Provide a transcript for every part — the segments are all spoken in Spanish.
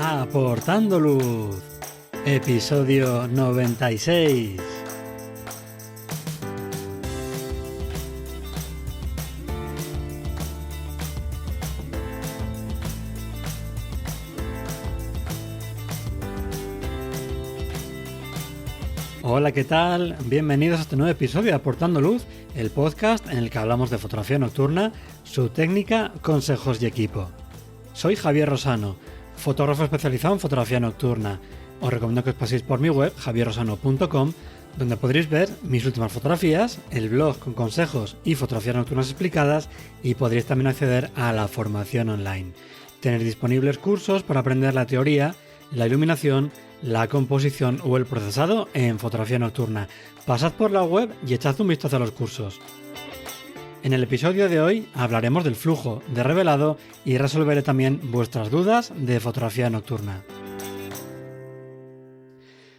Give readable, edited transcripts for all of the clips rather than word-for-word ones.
Aportando Luz, episodio 96. Hola, ¿qué tal? Bienvenidos a este nuevo episodio de Aportando Luz, el podcast en el que hablamos de fotografía nocturna, su técnica, consejos y equipo. Soy Javier Rosano, fotógrafo especializado en fotografía nocturna. Os recomiendo que os paséis por mi web, javierrosano.com, donde podréis ver mis últimas fotografías, el blog con consejos y fotografías nocturnas explicadas, y podréis también acceder a la formación online. Tenéis disponibles cursos para aprender la teoría, la iluminación, la composición o el procesado en fotografía nocturna. Pasad por la web y echad un vistazo a los cursos. En el episodio de hoy hablaremos del flujo de revelado y resolveré también vuestras dudas de fotografía nocturna.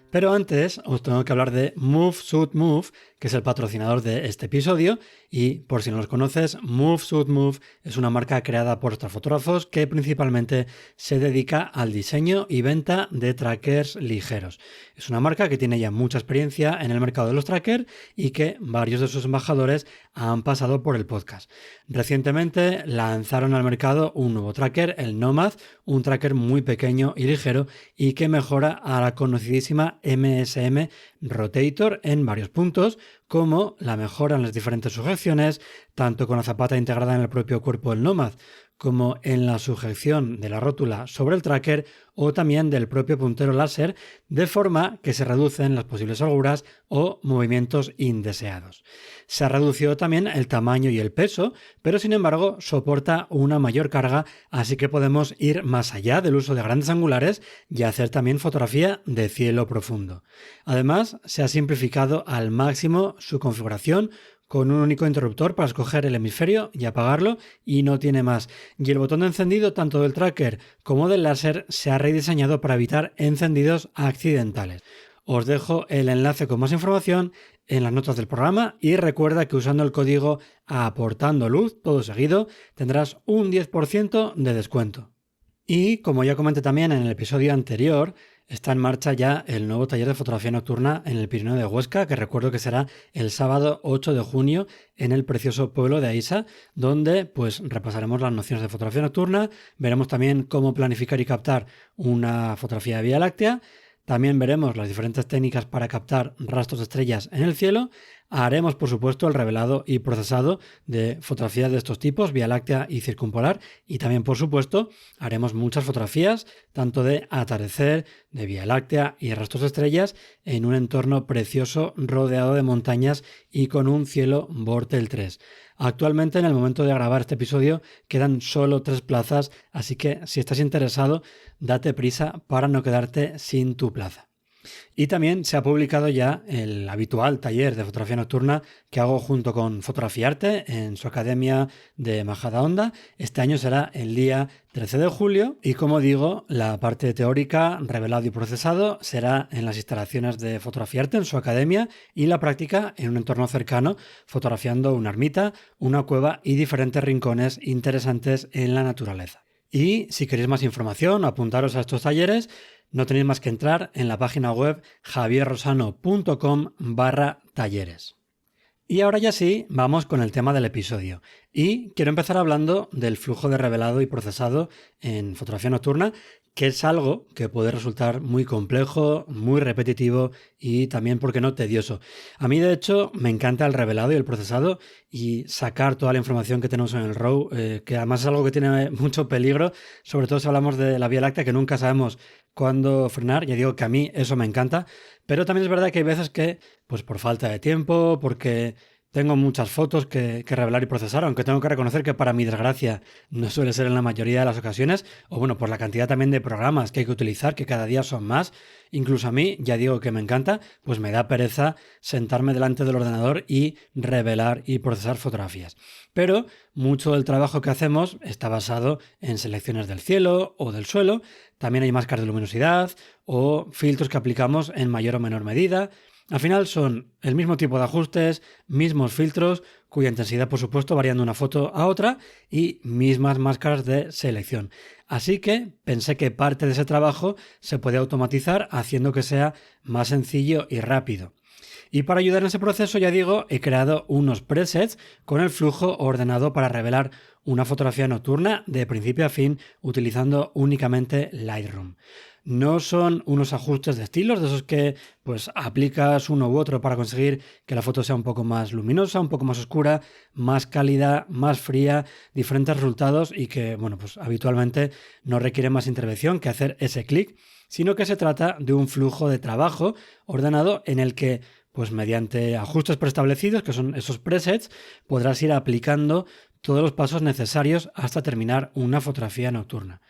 Pero antes os tengo que hablar de Move Shoot Move, que es el patrocinador de este episodio, y por si no los conoces, Move Shoot Move es una marca creada por astrofotógrafos que principalmente se dedica al diseño y venta de trackers ligeros. Es una marca que tiene ya mucha experiencia en el mercado de los trackers y que varios de sus embajadores han pasado por el podcast. Recientemente lanzaron al mercado un nuevo tracker, el Nomad, un tracker muy pequeño y ligero y que mejora a la conocidísima MSM Rotator en varios puntos, como la mejora en las diferentes sujeciones, tanto con la zapata integrada en el propio cuerpo del Nomad, como en la sujeción de la rótula sobre el tracker o también del propio puntero láser, de forma que se reducen las posibles holguras o movimientos indeseados. Se ha reducido también el tamaño y el peso, pero sin embargo soporta una mayor carga, así que podemos ir más allá del uso de grandes angulares y hacer también fotografía de cielo profundo. Además, se ha simplificado al máximo su configuración con un único interruptor para escoger el hemisferio y apagarlo, y no tiene más. Y el botón de encendido tanto del tracker como del láser se ha rediseñado para evitar encendidos accidentales. Os dejo el enlace con más información en las notas del programa y recuerda que usando el código Aportando Luz, todo seguido, tendrás un 10% de descuento. Y como ya comenté también en el episodio anterior, está en marcha ya el nuevo taller de fotografía nocturna en el Pirineo de Huesca, que recuerdo que será el sábado 8 de junio en el precioso pueblo de Aisa, donde pues repasaremos las nociones de fotografía nocturna, veremos también cómo planificar y captar una fotografía de Vía Láctea, también veremos las diferentes técnicas para captar rastros de estrellas en el cielo. Haremos, por supuesto, el revelado y procesado de fotografías de estos tipos, Vía Láctea y circumpolar. Y también, por supuesto, haremos muchas fotografías, tanto de atardecer, de Vía Láctea y rastros de estrellas, en un entorno precioso rodeado de montañas y con un cielo Vortel 3. Actualmente, en el momento de grabar este episodio, quedan solo 3 plazas, así que si estás interesado, date prisa para no quedarte sin tu plaza. Y también se ha publicado ya el habitual taller de fotografía nocturna que hago junto con Fotografiarte en su academia de Majadahonda. Este año será el día 13 de julio y, como digo, la parte teórica, revelado y procesado, será en las instalaciones de Fotografiarte en su academia y la práctica en un entorno cercano, fotografiando una ermita, una cueva y diferentes rincones interesantes en la naturaleza. Y si queréis más información o apuntaros a estos talleres, no tenéis más que entrar en la página web javierrosano.com/talleres. Y ahora ya sí, vamos con el tema del episodio. Y quiero empezar hablando del flujo de revelado y procesado en fotografía nocturna, que es algo que puede resultar muy complejo, muy repetitivo y también, ¿por qué no?, tedioso. A mí, de hecho, me encanta el revelado y el procesado y sacar toda la información que tenemos en el RAW, que además es algo que tiene mucho peligro, sobre todo si hablamos de la Vía Láctea, que nunca sabemos cuándo frenar. Ya digo que a mí eso me encanta, pero también es verdad que hay veces que, pues por falta de tiempo, porque tengo muchas fotos que revelar y procesar, aunque tengo que reconocer que para mi desgracia no suele ser en la mayoría de las ocasiones, o bueno, por la cantidad también de programas que hay que utilizar, que cada día son más. Incluso a mí, ya digo que me encanta, pues me da pereza sentarme delante del ordenador y revelar y procesar fotografías. Pero mucho del trabajo que hacemos está basado en selecciones del cielo o del suelo, también hay máscaras de luminosidad o filtros que aplicamos en mayor o menor medida. Al final son el mismo tipo de ajustes, mismos filtros, cuya intensidad, por supuesto, varía de una foto a otra, y mismas máscaras de selección. Así que pensé que parte de ese trabajo se puede automatizar haciendo que sea más sencillo y rápido. Y para ayudar en ese proceso, ya digo, he creado unos presets con el flujo ordenado para revelar una fotografía nocturna de principio a fin utilizando únicamente Lightroom. No son unos ajustes de estilos, de esos que pues aplicas uno u otro para conseguir que la foto sea un poco más luminosa, un poco más oscura, más cálida, más fría, diferentes resultados y que, bueno, pues habitualmente no requiere más intervención que hacer ese clic, sino que se trata de un flujo de trabajo ordenado en el que pues mediante ajustes preestablecidos, que son esos presets, podrás ir aplicando todos los pasos necesarios hasta terminar una fotografía nocturna.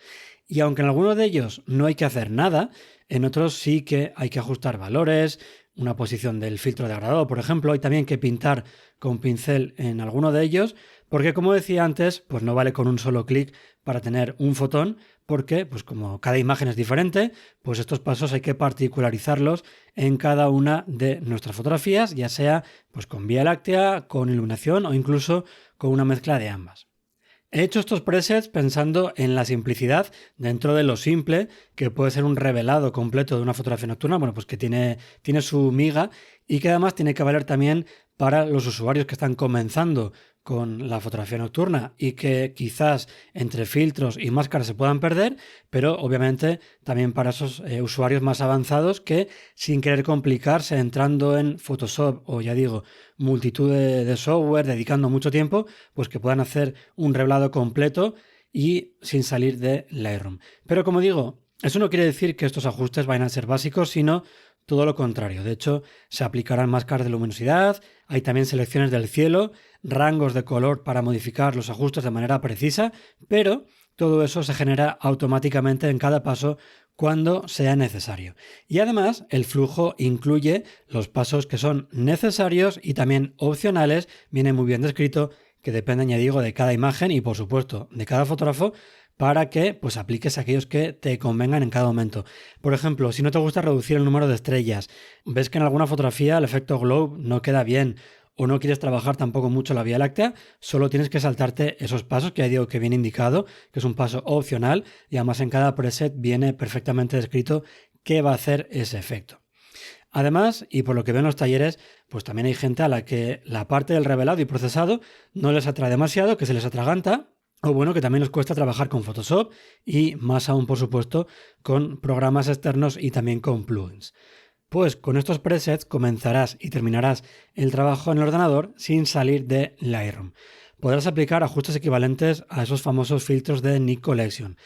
Y aunque en algunos de ellos no hay que hacer nada, en otros sí que hay que ajustar valores, una posición del filtro degradado, por ejemplo, hay también que pintar con pincel en alguno de ellos, porque como decía antes, pues no vale con un solo clic para tener un fotón, porque pues como cada imagen es diferente, pues estos pasos hay que particularizarlos en cada una de nuestras fotografías, ya sea pues con Vía Láctea, con iluminación o incluso con una mezcla de ambas. He hecho estos presets pensando en la simplicidad dentro de lo simple, que puede ser un revelado completo de una fotografía nocturna, bueno, pues que tiene su miga y que además tiene que valer también para los usuarios que están comenzando con la fotografía nocturna y que quizás entre filtros y máscaras se puedan perder, pero obviamente también para esos usuarios más avanzados que sin querer complicarse entrando en Photoshop o ya digo, multitud de software, dedicando mucho tiempo, pues que puedan hacer un revelado completo y sin salir de Lightroom. Pero como digo, eso no quiere decir que estos ajustes vayan a ser básicos, sino todo lo contrario. De hecho, se aplicarán máscaras de luminosidad, hay también selecciones del cielo, rangos de color para modificar los ajustes de manera precisa, pero todo eso se genera automáticamente en cada paso cuando sea necesario. Y además, el flujo incluye los pasos que son necesarios y también opcionales, viene muy bien descrito, que dependen, ya digo, de cada imagen y por supuesto de cada fotógrafo, para que pues apliques aquellos que te convengan en cada momento. Por ejemplo, si no te gusta reducir el número de estrellas, ves que en alguna fotografía el efecto glow no queda bien o no quieres trabajar tampoco mucho la Vía Láctea, solo tienes que saltarte esos pasos que ya digo que viene indicado, que es un paso opcional y además en cada preset viene perfectamente descrito qué va a hacer ese efecto. Además, y por lo que veo en los talleres, pues también hay gente a la que la parte del revelado y procesado no les atrae demasiado, que se les atraganta, o bueno, que también les cuesta trabajar con Photoshop y más aún, por supuesto, con programas externos y también con plugins. Pues con estos presets comenzarás y terminarás el trabajo en el ordenador sin salir de Lightroom. Podrás aplicar ajustes equivalentes a esos famosos filtros de Nik Collection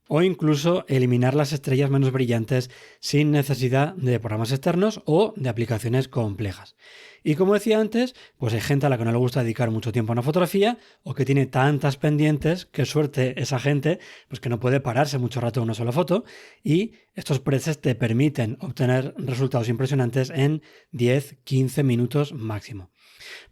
o incluso eliminar las estrellas menos brillantes sin necesidad de programas externos o de aplicaciones complejas. Y como decía antes, pues hay gente a la que no le gusta dedicar mucho tiempo a una fotografía o que tiene tantas pendientes, qué suerte esa gente, pues que no puede pararse mucho rato en una sola foto y estos presets te permiten obtener resultados impresionantes en 10-15 minutos máximo.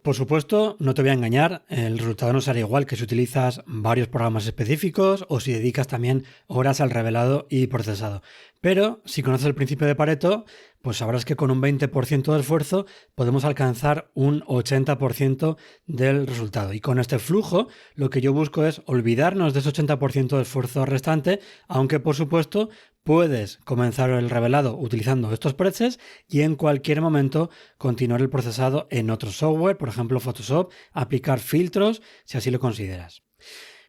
Por supuesto, no te voy a engañar, el resultado no será igual que si utilizas varios programas específicos o si dedicas también horas al revelado y procesado. Pero si conoces el principio de Pareto, pues sabrás que con un 20% de esfuerzo podemos alcanzar un 80% del resultado. Y con este flujo, lo que yo busco es olvidarnos de ese 80% de esfuerzo restante, aunque por supuesto puedes comenzar el revelado utilizando estos presets y en cualquier momento continuar el procesado en otro software, por ejemplo Photoshop, aplicar filtros si así lo consideras.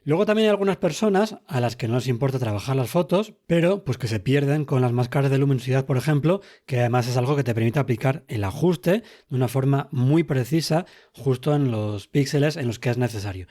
Luego también hay algunas personas a las que no les importa trabajar las fotos, pero pues que se pierden con las máscaras de luminosidad, por ejemplo, que además es algo que te permite aplicar el ajuste de una forma muy precisa justo en los píxeles en los que es necesario.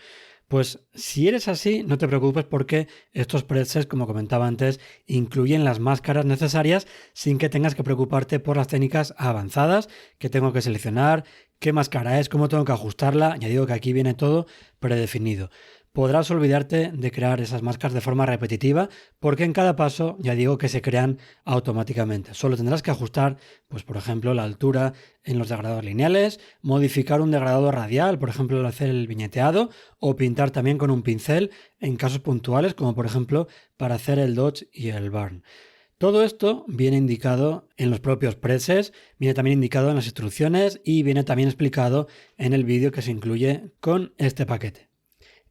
Pues si eres así, no te preocupes porque estos presets, como comentaba antes, incluyen las máscaras necesarias sin que tengas que preocuparte por las técnicas avanzadas que tengo que seleccionar, qué máscara es, cómo tengo que ajustarla. Ya digo que aquí viene todo predefinido. Podrás olvidarte de crear esas máscaras de forma repetitiva porque en cada paso ya digo que se crean automáticamente. Solo tendrás que ajustar, pues por ejemplo, la altura en los degradados lineales, modificar un degradado radial, por ejemplo, al hacer el viñeteado, o pintar también con un pincel en casos puntuales, como por ejemplo para hacer el dodge y el burn. Todo esto viene indicado en los propios presets, viene también indicado en las instrucciones y viene también explicado en el vídeo que se incluye con este paquete.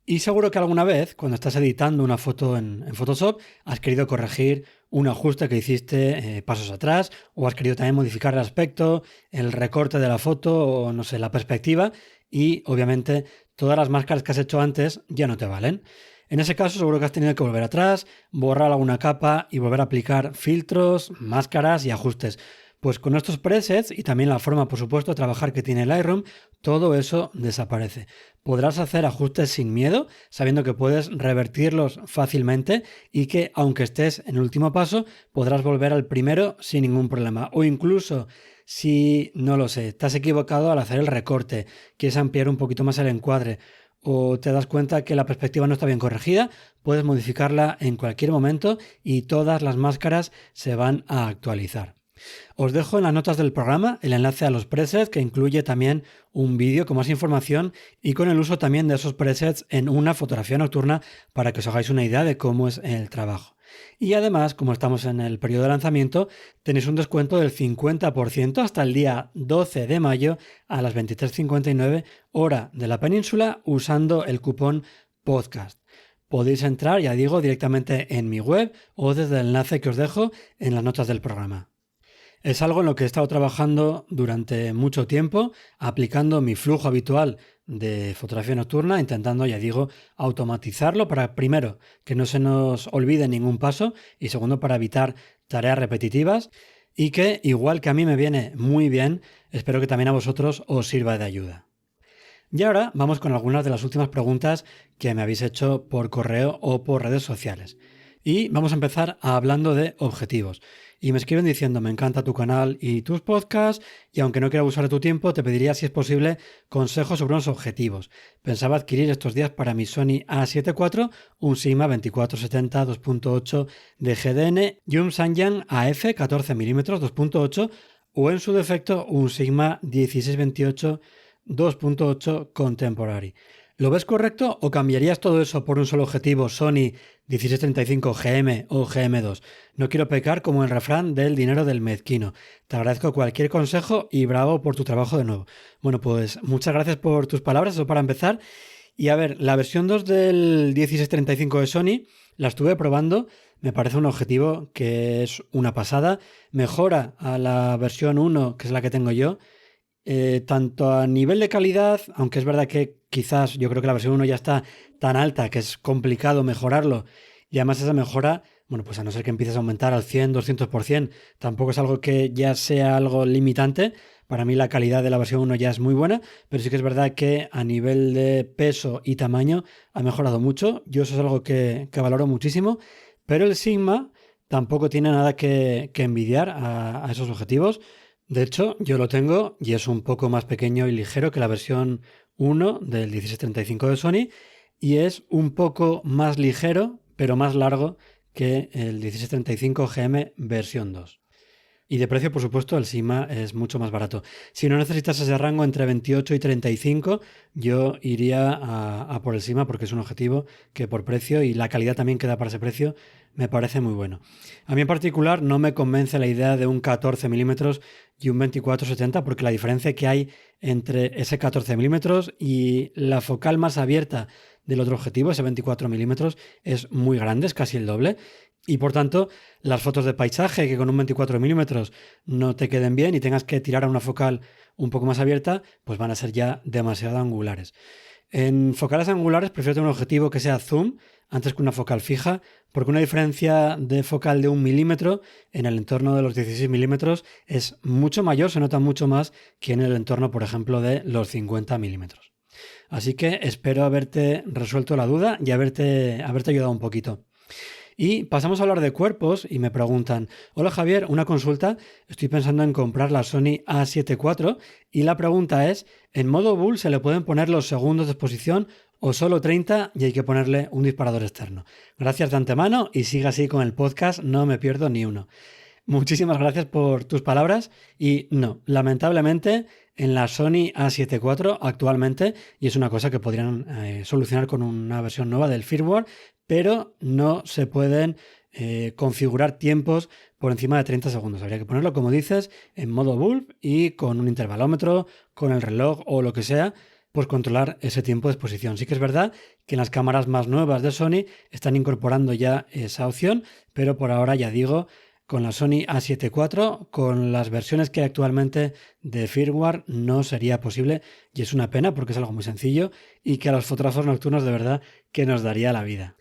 Y seguro que alguna vez, cuando estás editando una foto en Photoshop, has querido corregir un ajuste que hiciste pasos atrás, o has querido también modificar el aspecto, el recorte de la foto, o no sé, la perspectiva, y obviamente todas las máscaras que has hecho antes ya no te valen. En ese caso seguro que has tenido que volver atrás, borrar alguna capa y volver a aplicar filtros, máscaras y ajustes. Pues con estos presets y también la forma, por supuesto, de trabajar que tiene Lightroom, todo eso desaparece. Podrás hacer ajustes sin miedo, sabiendo que puedes revertirlos fácilmente y que, aunque estés en el último paso, podrás volver al primero sin ningún problema. O incluso, si, no lo sé, te has equivocado al hacer el recorte, quieres ampliar un poquito más el encuadre, o te das cuenta que la perspectiva no está bien corregida, puedes modificarla en cualquier momento y todas las máscaras se van a actualizar. Os dejo en las notas del programa el enlace a los presets, que incluye también un vídeo con más información y con el uso también de esos presets en una fotografía nocturna para que os hagáis una idea de cómo es el trabajo. Y además, como estamos en el periodo de lanzamiento, tenéis un descuento del 50% hasta el día 12 de mayo a las 23:59 hora de la península usando el cupón podcast. Podéis entrar, ya digo, directamente en mi web o desde el enlace que os dejo en las notas del programa. Es algo en lo que he estado trabajando durante mucho tiempo, aplicando mi flujo habitual de fotografía nocturna, intentando, ya digo, automatizarlo para, primero, que no se nos olvide ningún paso y segundo, para evitar tareas repetitivas y que, igual que a mí me viene muy bien, espero que también a vosotros os sirva de ayuda. Y ahora vamos con algunas de las últimas preguntas que me habéis hecho por correo o por redes sociales. Y vamos a empezar hablando de objetivos. Y me escriben diciendo, me encanta tu canal y tus podcasts, y aunque no quiera abusar de tu tiempo, te pediría, si es posible, consejos sobre unos objetivos. Pensaba adquirir estos días para mi Sony A7 IV, un Sigma 2470 2.8 de GDN y un Samyang AF 14mm 2.8 o en su defecto un Sigma 1628 2.8 Contemporary. ¿Lo ves correcto o cambiarías todo eso por un solo objetivo Sony 1635 GM o GM2? No quiero pecar como el refrán del dinero del mezquino. Te agradezco cualquier consejo y bravo por tu trabajo de nuevo. Bueno, pues muchas gracias por tus palabras, eso para empezar. Y a ver, la versión 2 del 1635 de Sony la estuve probando. Me parece un objetivo que es una pasada. Mejora a la versión 1, que es la que tengo yo. Tanto a nivel de calidad, aunque es verdad que quizás yo creo que la versión 1 ya está tan alta que es complicado mejorarlo, y además esa mejora, bueno, pues a no ser que empieces a aumentar al 100, 200%, tampoco es algo que ya sea algo limitante. Para mí la calidad de la versión 1 ya es muy buena, pero sí que es verdad que a nivel de peso y tamaño ha mejorado mucho. Yo eso es algo que valoro muchísimo, pero el Sigma tampoco tiene nada que envidiar a esos objetivos. De hecho, yo lo tengo y es un poco más pequeño y ligero que la versión 1 del 1635 de Sony y es un poco más ligero, pero más largo que el 1635 GM versión 2. Y de precio, por supuesto, el Sigma es mucho más barato. Si no necesitas ese rango entre 28 y 35, yo iría a por el Sigma porque es un objetivo que por precio y la calidad también que da para ese precio me parece muy bueno. A mí en particular no me convence la idea de un 14 milímetros y un 24-70 porque la diferencia que hay entre ese 14 milímetros y la focal más abierta del otro objetivo, ese 24 milímetros, es muy grande, es casi el doble. Y por tanto, las fotos de paisaje que con un 24 milímetros no te queden bien y tengas que tirar a una focal un poco más abierta, pues van a ser ya demasiado angulares. En focales angulares prefiero tener un objetivo que sea zoom antes que una focal fija, porque una diferencia de focal de 1 milímetro en el entorno de los 16 milímetros es mucho mayor, se nota mucho más que en el entorno, por ejemplo, de los 50 milímetros. Así que espero haberte resuelto la duda y haberte ayudado un poquito. Y pasamos a hablar de cuerpos y me preguntan, hola Javier, una consulta, estoy pensando en comprar la Sony A7 IV y la pregunta es, ¿en modo bull se le pueden poner los segundos de exposición o solo 30 y hay que ponerle un disparador externo? Gracias de antemano y siga así con el podcast, no me pierdo ni uno. Muchísimas gracias por tus palabras y no, lamentablemente en la Sony A7 IV actualmente, y es una cosa que podrían solucionar con una versión nueva del firmware, pero no se pueden configurar tiempos por encima de 30 segundos. Habría que ponerlo, como dices, en modo bulb y con un intervalómetro, con el reloj o lo que sea, pues controlar ese tiempo de exposición. Sí que es verdad que en las cámaras más nuevas de Sony están incorporando ya esa opción, pero por ahora ya digo, con la Sony A7 IV, con las versiones que hay actualmente de firmware, no sería posible y es una pena porque es algo muy sencillo y que a los fotógrafos nocturnos de verdad que nos daría la vida.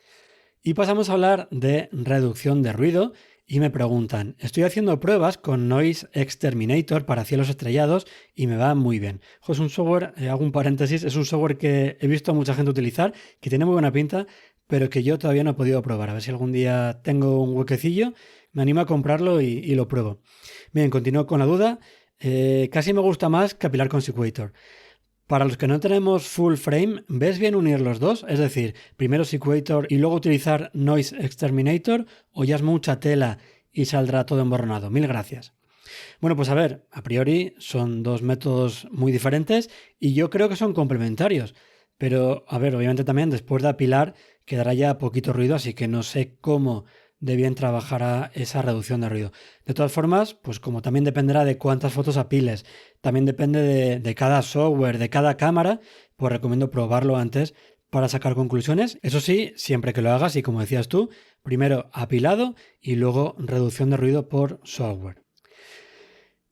Y pasamos a hablar de reducción de ruido y me preguntan, estoy haciendo pruebas con Noise Exterminator para cielos estrellados y me va muy bien. Es un software, hago un paréntesis, es un software que he visto a mucha gente utilizar, que tiene muy buena pinta, pero que yo todavía no he podido probar. A ver si algún día tengo un huequecillo, me animo a comprarlo y lo pruebo. Bien, continúo con la duda. Casi me gusta más Capillary Consequator. Para los que no tenemos full frame, ¿ves bien unir los dos? Es decir, primero Sequator y luego utilizar Noise Exterminator, o ya es mucha tela y saldrá todo emborronado. Mil gracias. Bueno, pues a ver, a priori son dos métodos muy diferentes y yo creo que son complementarios. Pero, a ver, obviamente también después de apilar quedará ya poquito ruido, así que no sé cómo de bien trabajará esa reducción de ruido. De todas formas, pues como también dependerá de cuántas fotos apiles, también depende de cada software, de cada cámara, pues recomiendo probarlo antes para sacar conclusiones. Eso sí, siempre que lo hagas y como decías tú, primero apilado y luego reducción de ruido por software.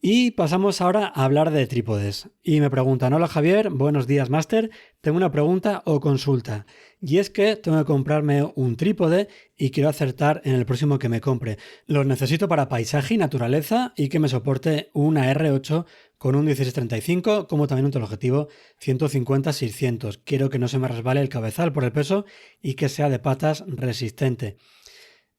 Y pasamos ahora a hablar de trípodes. Y me preguntan, hola Javier, buenos días máster, tengo una pregunta o consulta. Y es que tengo que comprarme un trípode y quiero acertar en el próximo que me compre. Los necesito para paisaje y naturaleza y que me soporte una R8 con un 16-35, como también un teleobjetivo 150-600. Quiero que no se me resbale el cabezal por el peso y que sea de patas resistente.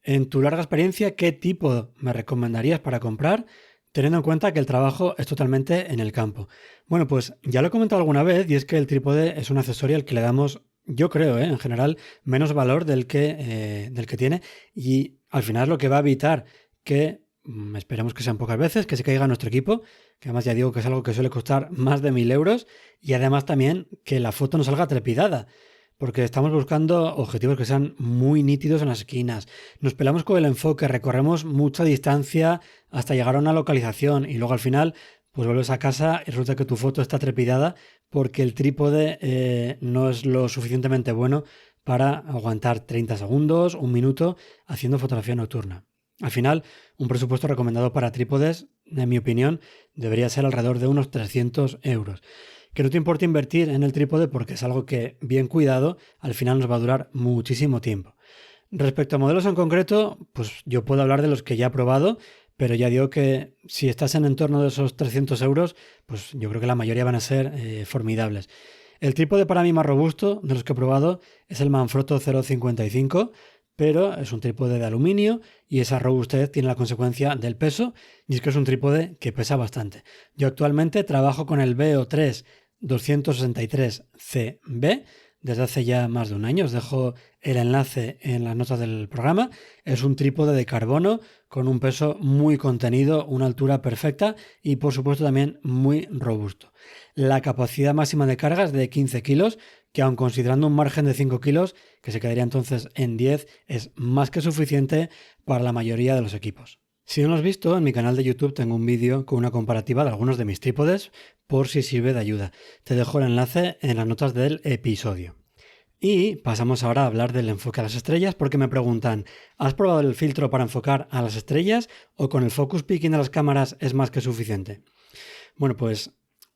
En tu larga experiencia, ¿qué tipo me recomendarías para comprar? Teniendo en cuenta que el trabajo es totalmente en el campo. Bueno, pues ya lo he comentado alguna vez y es que el trípode es un accesorio al que le damos, yo creo, en general, menos valor del que tiene y al final es lo que va a evitar que, esperemos que sean pocas veces, que se caiga nuestro equipo, que además ya digo que es algo que suele costar más de 1.000 euros y además también que la foto no salga trepidada. Porque estamos buscando objetivos que sean muy nítidos en las esquinas. Nos pelamos con el enfoque, recorremos mucha distancia hasta llegar a una localización y luego al final pues vuelves a casa y resulta que tu foto está trepidada porque el trípode no es lo suficientemente bueno para aguantar 30 segundos, un minuto haciendo fotografía nocturna. Al final, un presupuesto recomendado para trípodes, en mi opinión, debería ser alrededor de unos 300 euros. Que no te importe invertir en el trípode porque es algo que, bien cuidado, al final nos va a durar muchísimo tiempo. Respecto a modelos en concreto, pues yo puedo hablar de los que ya he probado, pero ya digo que si estás en torno de esos 300 euros, pues yo creo que la mayoría van a ser formidables. El trípode para mí más robusto de los que he probado es el Manfrotto 0.55, pero es un trípode de aluminio y esa robustez tiene la consecuencia del peso y es que es un trípode que pesa bastante. Yo actualmente trabajo con el BO3 263CB desde hace ya más de un año. Os dejo el enlace en las notas del programa. Es un trípode de carbono con un peso muy contenido, una altura perfecta y por supuesto también muy robusto. La capacidad máxima de carga es de 15 kilos, que aun considerando un margen de 5 kilos, que se quedaría entonces en 10, es más que suficiente para la mayoría de los equipos. Si no lo has visto, en mi canal de YouTube tengo un vídeo con una comparativa de algunos de mis trípodes por si sirve de ayuda. Te dejo el enlace en las notas del episodio. Y pasamos ahora a hablar del enfoque a las estrellas porque me preguntan, ¿has probado el filtro para enfocar a las estrellas o con el focus picking de las cámaras es más que suficiente? Bueno, pues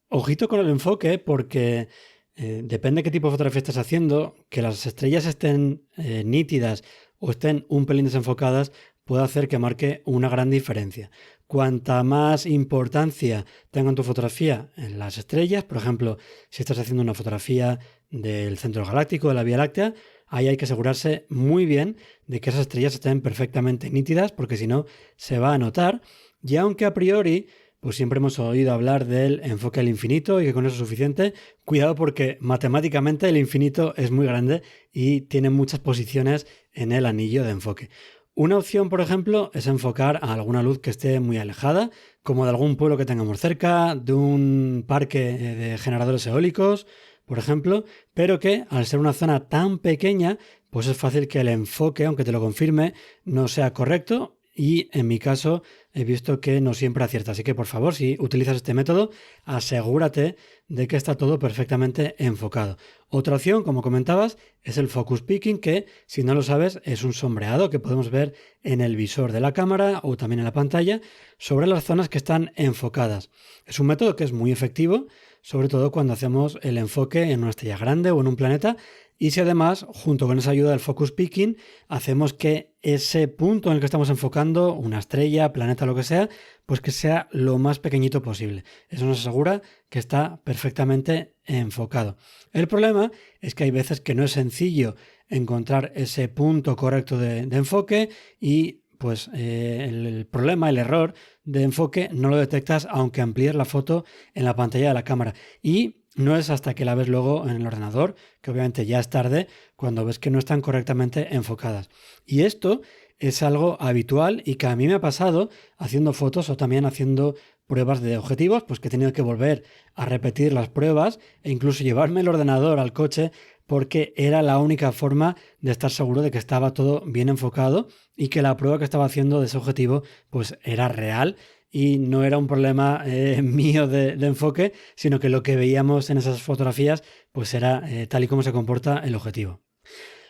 ojito con el enfoque porque depende qué tipo de fotografía estés haciendo, que las estrellas estén nítidas o estén un pelín desenfocadas puede hacer que marque una gran diferencia. Cuanta más importancia tenga en tu fotografía en las estrellas, por ejemplo, si estás haciendo una fotografía del centro galáctico, de la Vía Láctea, ahí hay que asegurarse muy bien de que esas estrellas estén perfectamente nítidas, porque si no, se va a notar. Y aunque a priori, pues siempre hemos oído hablar del enfoque al infinito y que con eso es suficiente, cuidado porque matemáticamente el infinito es muy grande y tiene muchas posiciones en el anillo de enfoque. Una opción, por ejemplo, es enfocar a alguna luz que esté muy alejada, como de algún pueblo que tengamos cerca, de un parque de generadores eólicos, por ejemplo, pero que al ser una zona tan pequeña, pues es fácil que el enfoque, aunque te lo confirme, no sea correcto y en mi caso he visto que no siempre acierta. Así que por favor, si utilizas este método, asegúrate de que está todo perfectamente enfocado. Otra opción, como comentabas, es el focus picking, que si no lo sabes es un sombreado que podemos ver en el visor de la cámara o también en la pantalla sobre las zonas que están enfocadas. Es un método que es muy efectivo, sobre todo cuando hacemos el enfoque en una estrella grande o en un planeta, y si además, junto con esa ayuda del focus picking, hacemos que ese punto en el que estamos enfocando, una estrella, planeta, lo que sea, pues que sea lo más pequeñito posible. Eso nos asegura que está perfectamente enfocado. El problema es que hay veces que no es sencillo encontrar ese punto correcto de enfoque y pues el problema, el error de enfoque no lo detectas aunque amplíes la foto en la pantalla de la cámara. Y no es hasta que la ves luego en el ordenador, que obviamente ya es tarde, cuando ves que no están correctamente enfocadas. Y esto es algo habitual y que a mí me ha pasado haciendo fotos o también haciendo pruebas de objetivos, pues que he tenido que volver a repetir las pruebas e incluso llevarme el ordenador al coche porque era la única forma de estar seguro de que estaba todo bien enfocado y que la prueba que estaba haciendo de ese objetivo pues era real y no era un problema mío de enfoque, sino que lo que veíamos en esas fotografías pues era tal y como se comporta el objetivo.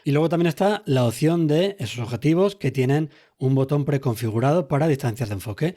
Y luego también está la opción de esos objetivos que tienen un botón preconfigurado para distancias de enfoque.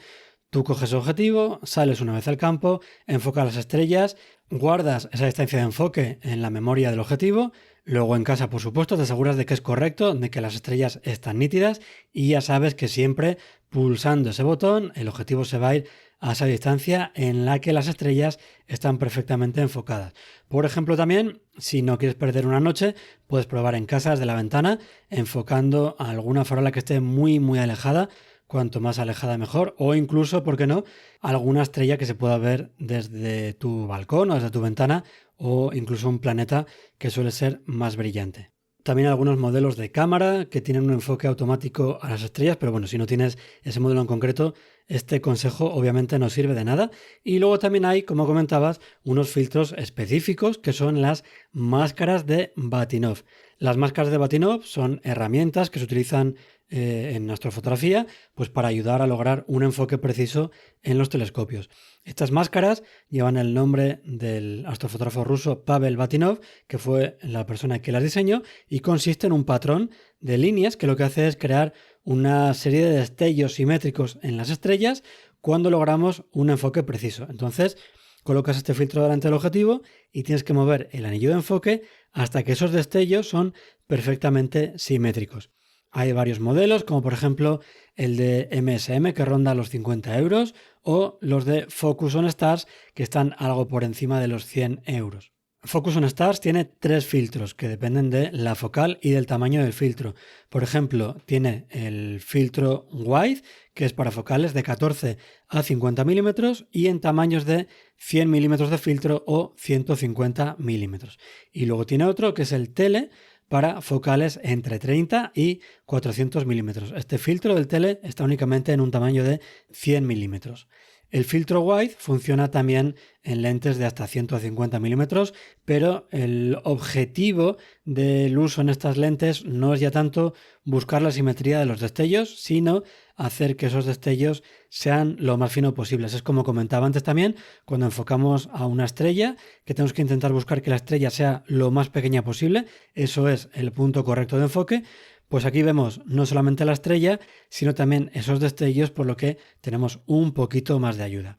Tú coges el objetivo, sales una vez al campo, enfocas las estrellas, guardas esa distancia de enfoque en la memoria del objetivo, luego en casa, por supuesto, te aseguras de que es correcto, de que las estrellas están nítidas y ya sabes que siempre pulsando ese botón el objetivo se va a ir a esa distancia en la que las estrellas están perfectamente enfocadas. Por ejemplo, también, si no quieres perder una noche, puedes probar en casa desde la ventana enfocando a alguna farola que esté muy alejada. Cuanto más alejada mejor, o incluso, ¿por qué no?, alguna estrella que se pueda ver desde tu balcón o desde tu ventana, o incluso un planeta que suele ser más brillante. También algunos modelos de cámara que tienen un enfoque automático a las estrellas, pero bueno, si no tienes ese modelo en concreto, este consejo obviamente no sirve de nada. Y luego también hay, como comentabas, unos filtros específicos que son las máscaras de Bahtinov. Las máscaras de Bahtinov son herramientas que se utilizan en astrofotografía pues para ayudar a lograr un enfoque preciso en los telescopios. Estas máscaras llevan el nombre del astrofotógrafo ruso Pavel Bahtinov, que fue la persona que las diseñó, y consiste en un patrón de líneas que lo que hace es crear una serie de destellos simétricos en las estrellas cuando logramos un enfoque preciso. Entonces, colocas este filtro delante del objetivo y tienes que mover el anillo de enfoque hasta que esos destellos son perfectamente simétricos. Hay varios modelos, como por ejemplo el de MSM, que ronda los 50 euros, o los de Focus on Stars, que están algo por encima de los 100 euros. Focus on Stars tiene 3 filtros que dependen de la focal y del tamaño del filtro. Por ejemplo, tiene el filtro Wide, que es para focales de 14 a 50 milímetros y en tamaños de 100 milímetros de filtro o 150 milímetros. Y luego tiene otro que es el Tele, para focales entre 30 y 400 milímetros. Este filtro del tele está únicamente en un tamaño de 100 milímetros. El filtro wide funciona también en lentes de hasta 150 milímetros, pero el objetivo del uso en estas lentes no es ya tanto buscar la simetría de los destellos, sino hacer que esos destellos sean lo más fino posibles. Es como comentaba antes también, cuando enfocamos a una estrella, que tenemos que intentar buscar que la estrella sea lo más pequeña posible. Eso es el punto correcto de enfoque. Pues aquí vemos no solamente la estrella, sino también esos destellos, por lo que tenemos un poquito más de ayuda.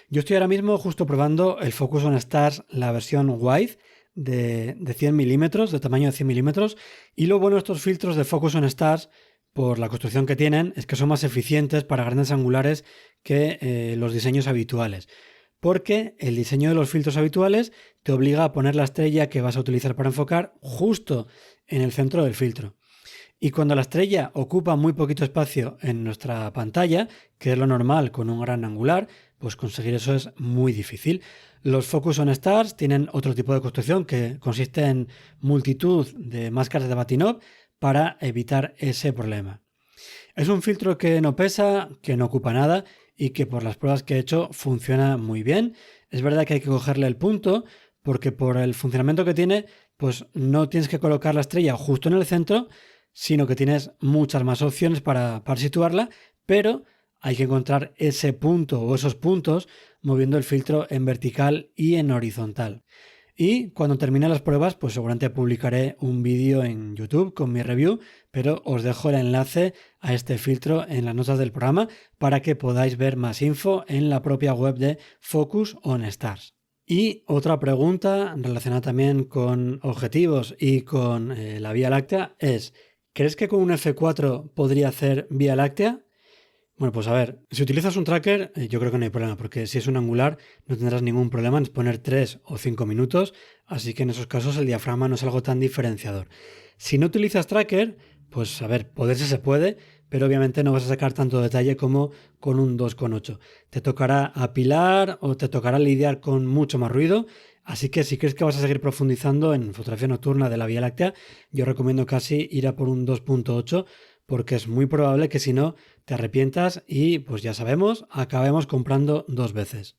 Yo estoy ahora mismo justo probando el Focus on Stars, la versión wide de 100 milímetros, de tamaño de 100 milímetros, y lo bueno de estos filtros de Focus on Stars, por la construcción que tienen, es que son más eficientes para grandes angulares que los diseños habituales. Porque el diseño de los filtros habituales te obliga a poner la estrella que vas a utilizar para enfocar justo en el centro del filtro. Y cuando la estrella ocupa muy poquito espacio en nuestra pantalla, que es lo normal con un gran angular, pues conseguir eso es muy difícil. Los Focus on Stars tienen otro tipo de construcción que consiste en multitud de máscaras de Bahtinov para evitar ese problema. Es un filtro que no pesa, que no ocupa nada y que por las pruebas que he hecho funciona muy bien. Es verdad que hay que cogerle el punto porque por el funcionamiento que tiene, pues no tienes que colocar la estrella justo en el centro, sino que tienes muchas más opciones para situarla, pero hay que encontrar ese punto o esos puntos moviendo el filtro en vertical y en horizontal. Y cuando termine las pruebas, pues seguramente publicaré un vídeo en YouTube con mi review, pero os dejo el enlace a este filtro en las notas del programa para que podáis ver más info en la propia web de Focus on Stars. Y otra pregunta relacionada también con objetivos y con la Vía Láctea es, ¿crees que con un F4 podría hacer Vía Láctea? Bueno, pues a ver, si utilizas un tracker, yo creo que no hay problema, porque si es un angular no tendrás ningún problema en poner 3 o 5 minutos, así que en esos casos el diafragma no es algo tan diferenciador. Si no utilizas tracker, pues a ver, poderse se puede, pero obviamente no vas a sacar tanto detalle como con un 2,8. Te tocará apilar o te tocará lidiar con mucho más ruido, así que si crees que vas a seguir profundizando en fotografía nocturna de la Vía Láctea, yo recomiendo casi ir a por un 2,8, porque es muy probable que si no te arrepientas y, pues ya sabemos, acabemos comprando 2 veces.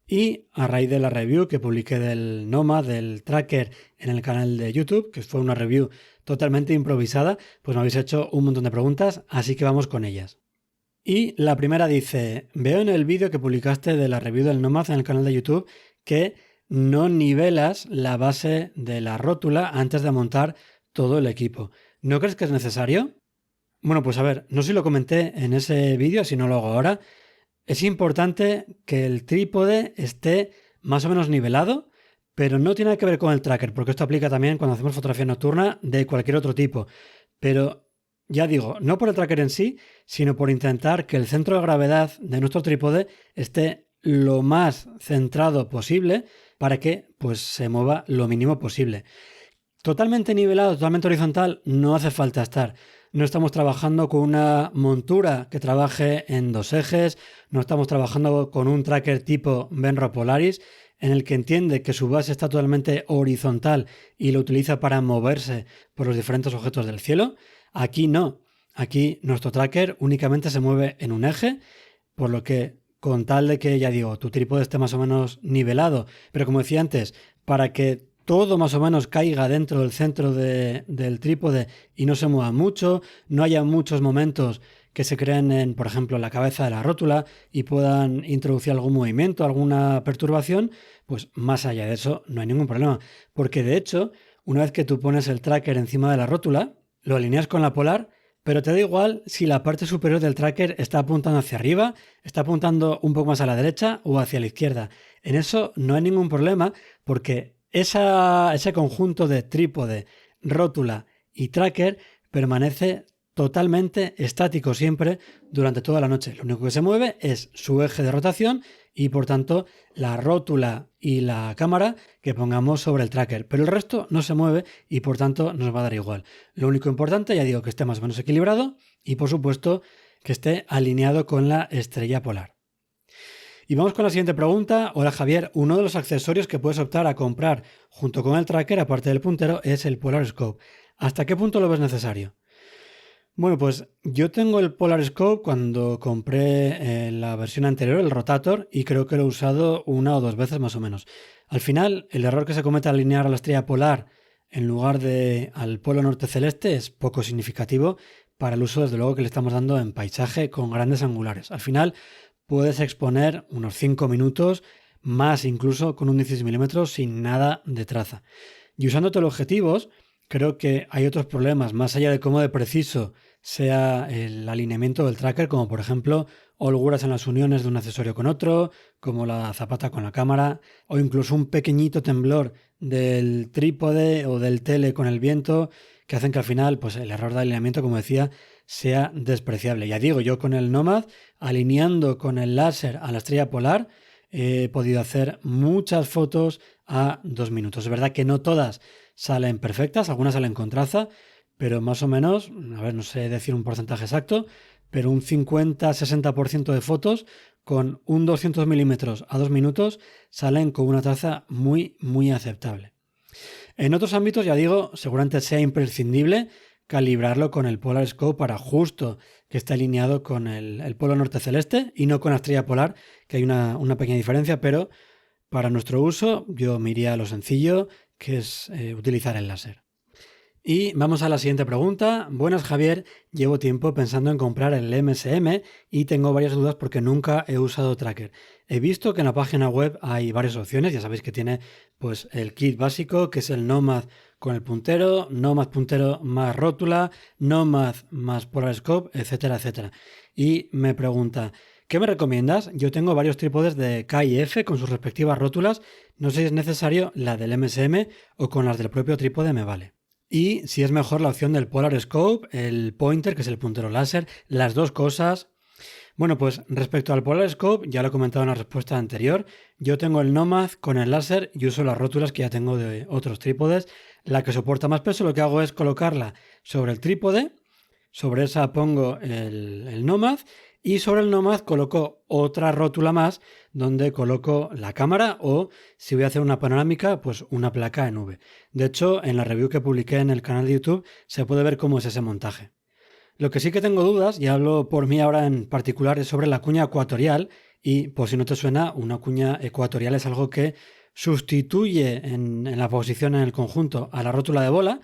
Y a raíz de la review que publiqué del Nomad, del tracker en el canal de YouTube, que fue una review totalmente improvisada, pues me habéis hecho un montón de preguntas, así que vamos con ellas. Y la primera dice, veo en el vídeo que publicaste de la review del Nomad en el canal de YouTube que no nivelas la base de la rótula antes de montar todo el equipo. ¿No crees que es necesario? Bueno, pues a ver, no sé si lo comenté en ese vídeo, si no lo hago ahora. Es importante que el trípode esté más o menos nivelado, pero no tiene que ver con el tracker, porque esto aplica también cuando hacemos fotografía nocturna de cualquier otro tipo. Pero ya digo, no por el tracker en sí, sino por intentar que el centro de gravedad de nuestro trípode esté lo más centrado posible para que pues, se mueva lo mínimo posible. Totalmente nivelado, totalmente horizontal, no hace falta estar. No estamos trabajando con una montura que trabaje en 2 ejes, no estamos trabajando con un tracker tipo Benro Polaris, en el que entiende que su base está totalmente horizontal y lo utiliza para moverse por los diferentes objetos del cielo. Aquí no. Aquí nuestro tracker únicamente se mueve en un eje, por lo que con tal de que, ya digo, tu trípode esté más o menos nivelado, pero como decía antes, para que todo más o menos caiga dentro del centro del trípode y no se mueva mucho, no haya muchos momentos que se creen en, por ejemplo, la cabeza de la rótula y puedan introducir algún movimiento, alguna perturbación, pues más allá de eso no hay ningún problema. Porque de hecho, una vez que tú pones el tracker encima de la rótula, lo alineas con la polar, pero te da igual si la parte superior del tracker está apuntando hacia arriba, está apuntando un poco más a la derecha o hacia la izquierda. En eso no hay ningún problema porque ese conjunto de trípode, rótula y tracker permanece totalmente estático siempre durante toda la noche. Lo único que se mueve es su eje de rotación y por tanto la rótula y la cámara que pongamos sobre el tracker. Pero el resto no se mueve y por tanto nos va a dar igual. Lo único importante, ya digo, que esté más o menos equilibrado y por supuesto que esté alineado con la estrella polar. Y vamos con la siguiente pregunta. Hola Javier, uno de los accesorios que puedes optar a comprar junto con el tracker, aparte del puntero, es el Polar Scope. ¿Hasta qué punto lo ves necesario? Bueno, pues yo tengo el Polar Scope cuando compré la versión anterior, el Rotator, y creo que lo he usado 1 o 2 veces más o menos. Al final, el error que se comete al alinear a la estrella polar en lugar de al polo norte celeste es poco significativo para el uso, desde luego, que le estamos dando en paisaje con grandes angulares. Al final, puedes exponer unos 5 minutos, más incluso con un 16 mm sin nada de traza. Y usando teleobjetivos, creo que hay otros problemas, más allá de cómo de preciso sea el alineamiento del tracker, como por ejemplo holguras en las uniones de un accesorio con otro, como la zapata con la cámara, o incluso un pequeñito temblor del trípode o del tele con el viento, que hacen que al final pues el error de alineamiento, como decía, sea despreciable. Ya digo, yo con el Nomad, alineando con el láser a la estrella polar, he podido hacer muchas fotos a 2 minutos. Es verdad que no todas salen perfectas, algunas salen con traza, pero más o menos, a ver, no sé decir un porcentaje exacto, pero un 50-60% de fotos con un 200 milímetros a 2 minutos salen con una traza muy, muy aceptable. En otros ámbitos, ya digo, seguramente sea imprescindible calibrarlo con el Polar Scope para justo que esté alineado con el polo norte celeste y no con la estrella polar, que hay una pequeña diferencia, pero para nuestro uso yo me iría a lo sencillo, que es utilizar el láser. Y vamos a la siguiente pregunta. Buenas, Javier. Llevo tiempo pensando en comprar el MSM y tengo varias dudas porque nunca he usado Tracker. He visto que en la página web hay varias opciones. Ya sabéis que tiene pues el kit básico, que es el Nomad con el puntero, Nomad puntero más rótula, Nomad más Polarscope, etcétera, etcétera. Y me pregunta, ¿qué me recomiendas? Yo tengo varios trípodes de K y F con sus respectivas rótulas. No sé si es necesario la del MSM o con las del propio trípode me vale. Y si es mejor la opción del Polarscope, el pointer, que es el puntero láser, las dos cosas. Bueno, pues respecto al Polarscope, ya lo he comentado en la respuesta anterior, yo tengo el Nomad con el láser y uso las rótulas que ya tengo de otros trípodes. La que soporta más peso lo que hago es colocarla sobre el trípode, sobre esa pongo el Nomad y sobre el Nomad coloco otra rótula más donde coloco la cámara o si voy a hacer una panorámica, pues una placa en V. De hecho, en la review que publiqué en el canal de YouTube se puede ver cómo es ese montaje. Lo que sí que tengo dudas, y hablo por mí ahora en particular, es sobre la cuña ecuatorial y por si no te suena, una cuña ecuatorial es algo que sustituye en la posición en el conjunto a la rótula de bola,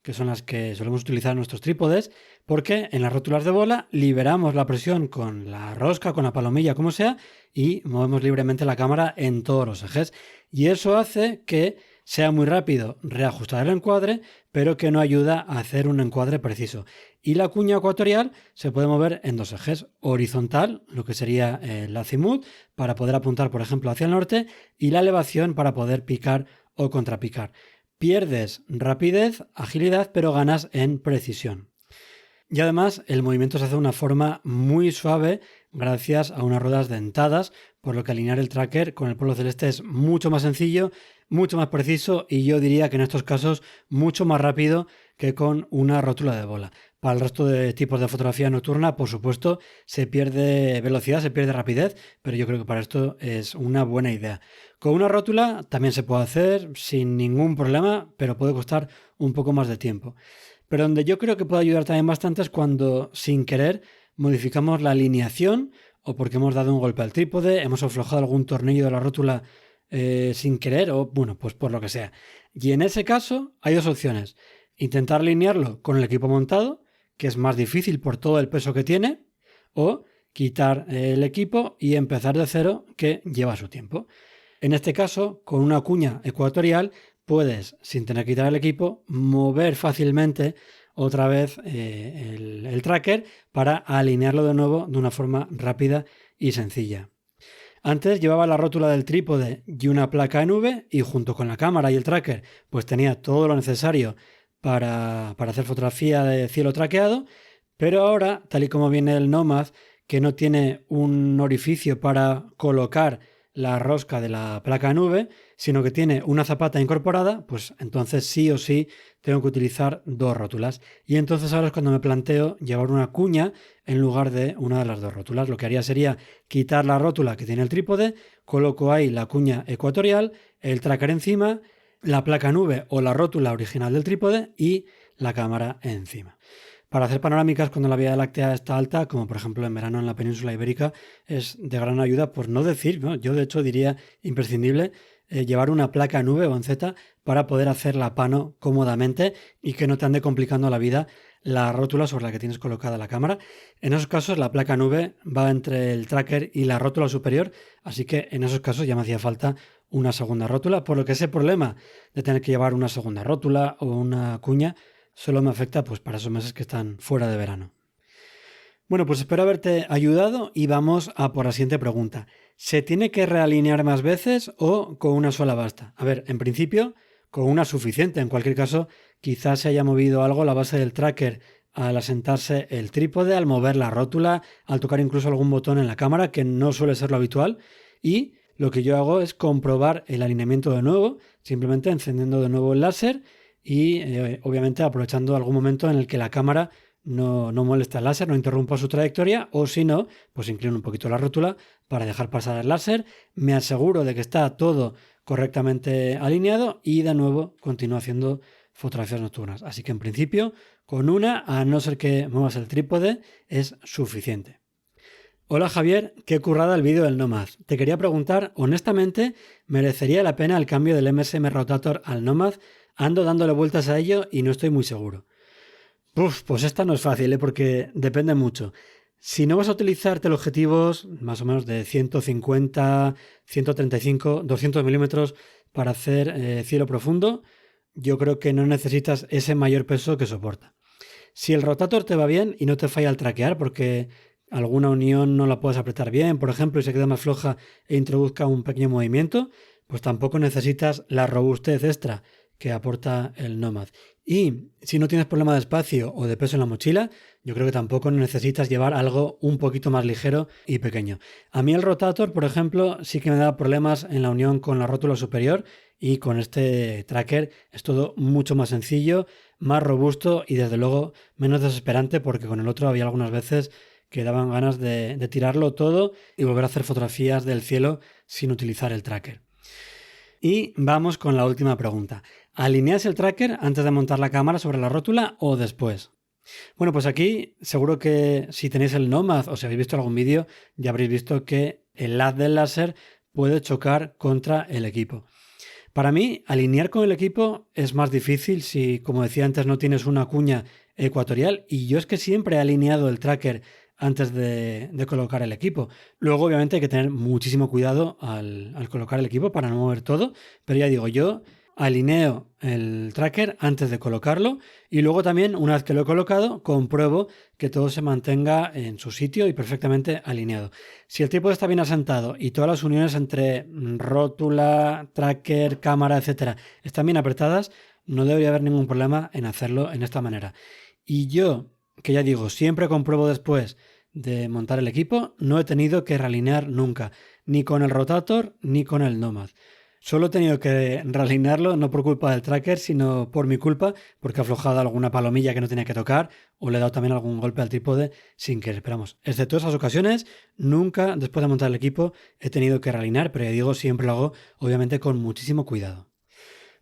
que son las que solemos utilizar en nuestros trípodes, porque en las rótulas de bola liberamos la presión con la rosca, con la palomilla, como sea, y movemos libremente la cámara en todos los ejes. Y eso hace que sea muy rápido reajustar el encuadre, pero que no ayuda a hacer un encuadre preciso. Y la cuña ecuatorial se puede mover en dos ejes, horizontal, lo que sería el azimut, para poder apuntar, por ejemplo, hacia el norte, y la elevación para poder picar o contrapicar. Pierdes rapidez, agilidad, pero ganas en precisión. Y además el movimiento se hace de una forma muy suave gracias a unas ruedas dentadas, por lo que alinear el tracker con el polvo celeste es mucho más sencillo, mucho más preciso y yo diría que en estos casos mucho más rápido que con una rótula de bola. Para el resto de tipos de fotografía nocturna, por supuesto, se pierde velocidad, se pierde rapidez, pero yo creo que para esto es una buena idea. Con una rótula también se puede hacer sin ningún problema, pero puede costar un poco más de tiempo. Pero donde yo creo que puede ayudar también bastante es cuando, sin querer, modificamos la alineación o porque hemos dado un golpe al trípode, hemos aflojado algún tornillo de la rótula sin querer o, bueno, pues por lo que sea. Y en ese caso hay dos opciones. Intentar alinearlo con el equipo montado, que es más difícil por todo el peso que tiene, o quitar el equipo y empezar de cero, que lleva su tiempo. En este caso, con una cuña ecuatorial, puedes, sin tener que quitar el equipo, mover fácilmente otra vez el tracker para alinearlo de nuevo de una forma rápida y sencilla. Antes llevaba la rótula del trípode y una placa en V y junto con la cámara y el tracker pues tenía todo lo necesario para hacer fotografía de cielo traqueado, pero ahora, tal y como viene el Nomad, que no tiene un orificio para colocar la rosca de la placa en V, sino que tiene una zapata incorporada, pues entonces sí o sí tengo que utilizar dos rótulas. Y entonces ahora es cuando me planteo llevar una cuña en lugar de una de las dos rótulas. Lo que haría sería quitar la rótula que tiene el trípode, coloco ahí la cuña ecuatorial, el tracker encima, la placa en V o la rótula original del trípode y la cámara encima. Para hacer panorámicas cuando la Vía Láctea está alta, como por ejemplo en verano en la península ibérica, es de gran ayuda, por no decir, ¿no? Yo de hecho diría imprescindible llevar una placa en V o en Z para poder hacer la pano cómodamente y que no te ande complicando la vida la rótula sobre la que tienes colocada la cámara. En esos casos la placa en V va entre el tracker y la rótula superior, así que en esos casos ya me hacía falta una segunda rótula, por lo que ese problema de tener que llevar una segunda rótula o una cuña solo me afecta pues para esos meses que están fuera de verano. Bueno, pues espero haberte ayudado y vamos a por la siguiente pregunta. ¿Se tiene que realinear más veces o con una sola basta? A ver, en principio, con una suficiente. En cualquier caso, quizás se haya movido algo la base del tracker al asentarse el trípode, al mover la rótula, al tocar incluso algún botón en la cámara, que no suele ser lo habitual. Y lo que yo hago es comprobar el alineamiento de nuevo, simplemente encendiendo de nuevo el láser y obviamente aprovechando algún momento en el que la cámara no molesta el láser, no interrumpa su trayectoria, o si no, pues inclino un poquito la rótula para dejar pasar el láser, me aseguro de que está todo correctamente alineado y de nuevo continúo haciendo fotografías nocturnas. Así que en principio, con una, a no ser que muevas el trípode, es suficiente. Hola Javier, qué currada el vídeo del Nomad. Te quería preguntar, honestamente, ¿merecería la pena el cambio del MSM Rotator al Nomad ando dándole vueltas a ello y no estoy muy seguro. Pues esta no es fácil, porque depende mucho. Si no vas a utilizar teleobjetivos más o menos de 150, 135, 200 milímetros para hacer cielo profundo, yo creo que no necesitas ese mayor peso que soporta. Si el rotator te va bien y no te falla al traquear porque alguna unión no la puedes apretar bien, por ejemplo, y se queda más floja e introduzca un pequeño movimiento, pues tampoco necesitas la robustez extra que aporta el Nomad. Y si no tienes problema de espacio o de peso en la mochila, yo creo que tampoco necesitas llevar algo un poquito más ligero y pequeño. A mí el Rotator, por ejemplo, sí que me da problemas en la unión con la rótula superior, y con este tracker es todo mucho más sencillo, más robusto y desde luego menos desesperante, porque con el otro había algunas veces que daban ganas de tirarlo todo y volver a hacer fotografías del cielo sin utilizar el tracker. Y vamos con la última pregunta. ¿Alineas el tracker antes de montar la cámara sobre la rótula o después? Bueno, pues aquí seguro que si tenéis el Nomad o si habéis visto algún vídeo, ya habréis visto que el haz del láser puede chocar contra el equipo. Para mí, alinear con el equipo es más difícil si, como decía antes, no tienes una cuña ecuatorial, y yo es que siempre he alineado el tracker antes de colocar el equipo. Luego, obviamente, hay que tener muchísimo cuidado al colocar el equipo para no mover todo, pero ya digo, yo alineo el tracker antes de colocarlo y luego también, una vez que lo he colocado, compruebo que todo se mantenga en su sitio y perfectamente alineado. Si el trípode está bien asentado y todas las uniones entre rótula, tracker, cámara, etcétera, están bien apretadas, no debería haber ningún problema en hacerlo en esta manera. Y yo, que ya digo, siempre compruebo después de montar el equipo, no he tenido que realinear nunca, ni con el Rotator ni con el Nomad. Solo he tenido que realinearlo no por culpa del tracker, sino por mi culpa, porque he aflojado alguna palomilla que no tenía que tocar o le he dado también algún golpe al trípode sin querer. Esperamos, excepto esas ocasiones, nunca después de montar el equipo he tenido que realinear, pero ya digo, siempre lo hago obviamente con muchísimo cuidado.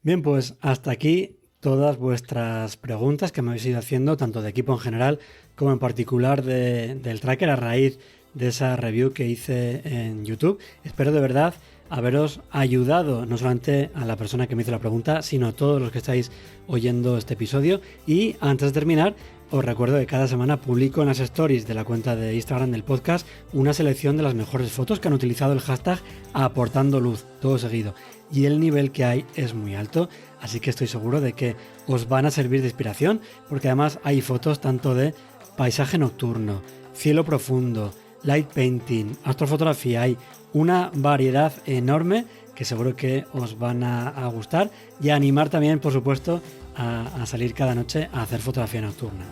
Bien, pues hasta aquí todas vuestras preguntas que me habéis ido haciendo, tanto de equipo en general como en particular del tracker a raíz de esa review que hice en YouTube. Espero de verdad haberos ayudado, no solamente a la persona que me hizo la pregunta, sino a todos los que estáis oyendo este episodio. Y antes de terminar, os recuerdo que cada semana publico en las stories de la cuenta de Instagram del podcast una selección de las mejores fotos que han utilizado el hashtag aportando luz, todo seguido. Y el nivel que hay es muy alto, así que estoy seguro de que os van a servir de inspiración, porque además hay fotos tanto de paisaje nocturno, cielo profundo, light painting, astrofotografía. Hay una variedad enorme que seguro que os van a gustar y a animar también, por supuesto, a salir cada noche a hacer fotografía nocturna.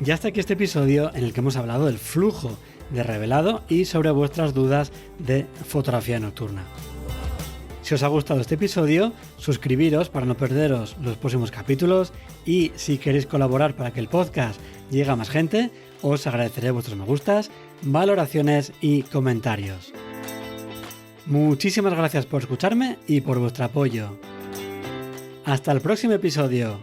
Ya hasta aquí este episodio en el que hemos hablado del flujo de revelado y sobre vuestras dudas de fotografía nocturna. Si os ha gustado este episodio, suscribiros para no perderos los próximos capítulos, y si queréis colaborar para que el podcast llegue a más gente, os agradeceré vuestros me gustas, valoraciones y comentarios. Muchísimas gracias por escucharme y por vuestro apoyo. Hasta el próximo episodio.